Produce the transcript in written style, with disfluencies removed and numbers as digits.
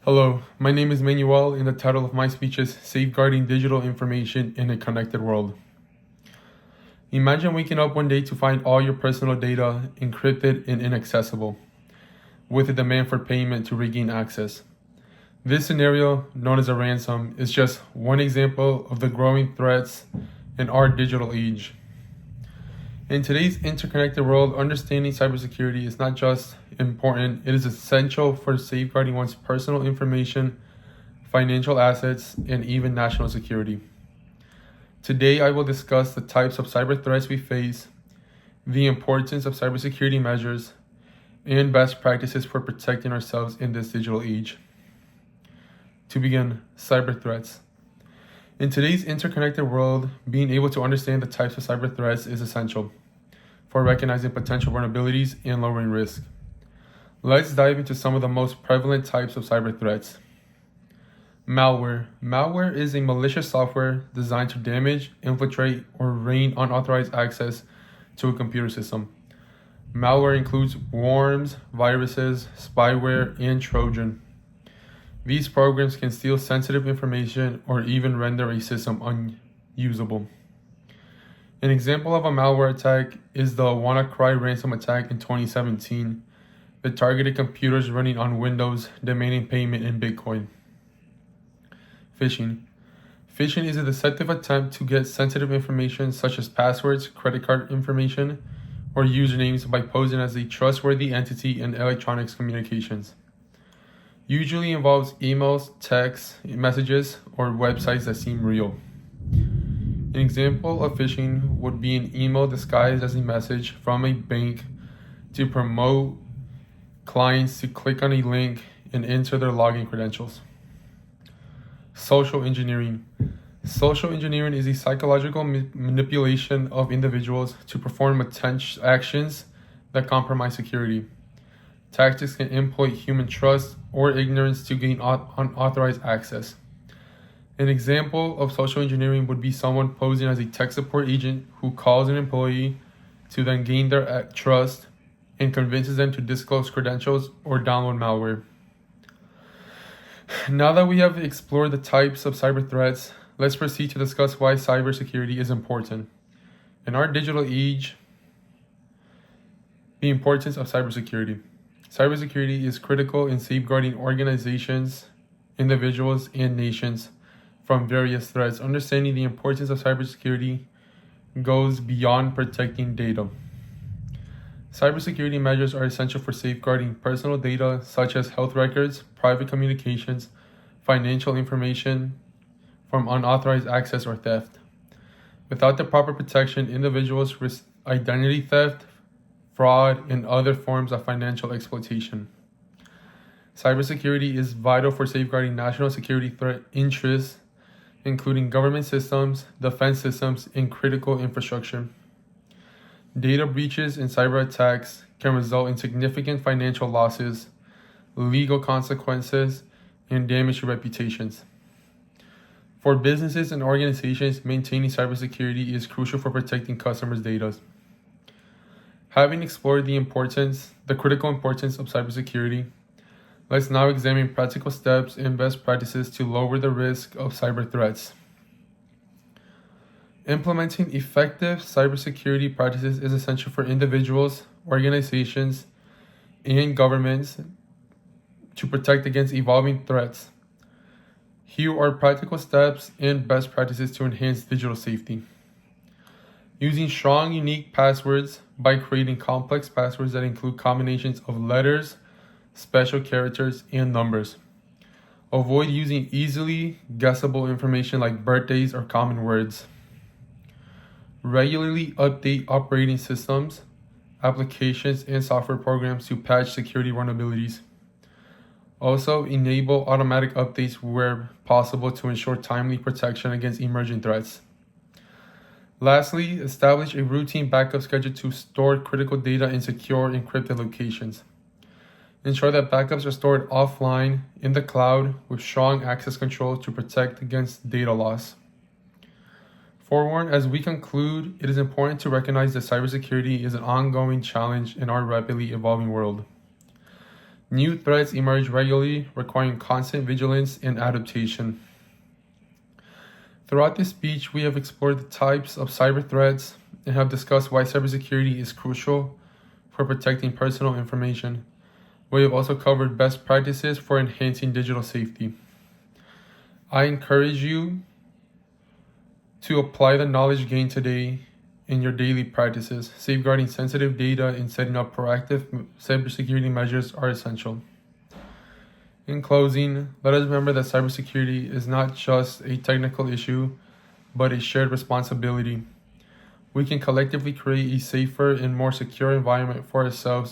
Hello, my name is Manuel, and the title of my speech is Safeguarding Digital Information in a Connected World. Imagine waking up one day to find all your personal data encrypted and inaccessible, with a demand for payment to regain access. This scenario, known as a ransom, is just one example of the growing threats in our digital age. In today's interconnected world, understanding cybersecurity is not just important, it is essential for safeguarding one's personal information, financial assets, and even national security. Today, I will discuss the types of cyber threats we face, the importance of cybersecurity measures, and best practices for protecting ourselves in this digital age. To begin, cyber threats. In today's interconnected world, being able to understand the types of cyber threats is essential for recognizing potential vulnerabilities and lowering risk. Let's dive into some of the most prevalent types of cyber threats. Malware. Malware is a malicious software designed to damage, infiltrate, or gain unauthorized access to a computer system. Malware includes worms, viruses, spyware, and Trojan. These programs can steal sensitive information or even render a system unusable. An example of a malware attack is the WannaCry ransom attack in 2017 that targeted computers running on Windows demanding payment in Bitcoin. Phishing. Phishing is a deceptive attempt to get sensitive information such as passwords, credit card information, or usernames by posing as a trustworthy entity in electronics communications. Usually involves emails, texts, messages, or websites that seem real. An example of phishing would be an email disguised as a message from a bank to promote clients to click on a link and enter their login credentials. Social engineering. Social engineering is a psychological manipulation of individuals to perform actions that compromise security. Tactics can employ human trust or ignorance to gain unauthorized access. An example of social engineering would be someone posing as a tech support agent who calls an employee to then gain their trust and convinces them to disclose credentials or download malware. Now that we have explored the types of cyber threats, let's proceed to discuss why cybersecurity is important. In our digital age, the importance of cybersecurity. Cybersecurity is critical in safeguarding organizations, individuals, and nations from various threats. Understanding the importance of cybersecurity goes beyond protecting data. Cybersecurity measures are essential for safeguarding personal data such as health records, private communications, financial information from unauthorized access or theft. Without the proper protection, individuals risk identity theft, fraud, and other forms of financial exploitation. Cybersecurity is vital for safeguarding national security threat interests, including government systems, defense systems, and critical infrastructure. Data breaches and cyber attacks can result in significant financial losses, legal consequences, and damage to reputations. For businesses and organizations, maintaining cybersecurity is crucial for protecting customers' data. Having explored the critical importance of cybersecurity, let's now examine practical steps and best practices to lower the risk of cyber threats. Implementing effective cybersecurity practices is essential for individuals, organizations, and governments to protect against evolving threats. Here are practical steps and best practices to enhance digital safety. Using strong, unique passwords by creating complex passwords that include combinations of letters, special characters, and numbers. Avoid using easily guessable information like birthdays or common words. Regularly update operating systems, applications, and software programs to patch security vulnerabilities. Also, enable automatic updates where possible to ensure timely protection against emerging threats. Lastly, establish a routine backup schedule to store critical data in secure encrypted locations. Ensure that backups are stored offline in the cloud with strong access control to protect against data loss. Forewarned, as we conclude, it is important to recognize that cybersecurity is an ongoing challenge in our rapidly evolving world. New threats emerge regularly, requiring constant vigilance and adaptation. Throughout this speech, we have explored the types of cyber threats and have discussed why cybersecurity is crucial for protecting personal information. We have also covered best practices for enhancing digital safety. I encourage you to apply the knowledge gained today in your daily practices. Safeguarding sensitive data and setting up proactive cybersecurity measures are essential. In closing, let us remember that cybersecurity is not just a technical issue, but a shared responsibility. We can collectively create a safer and more secure environment for ourselves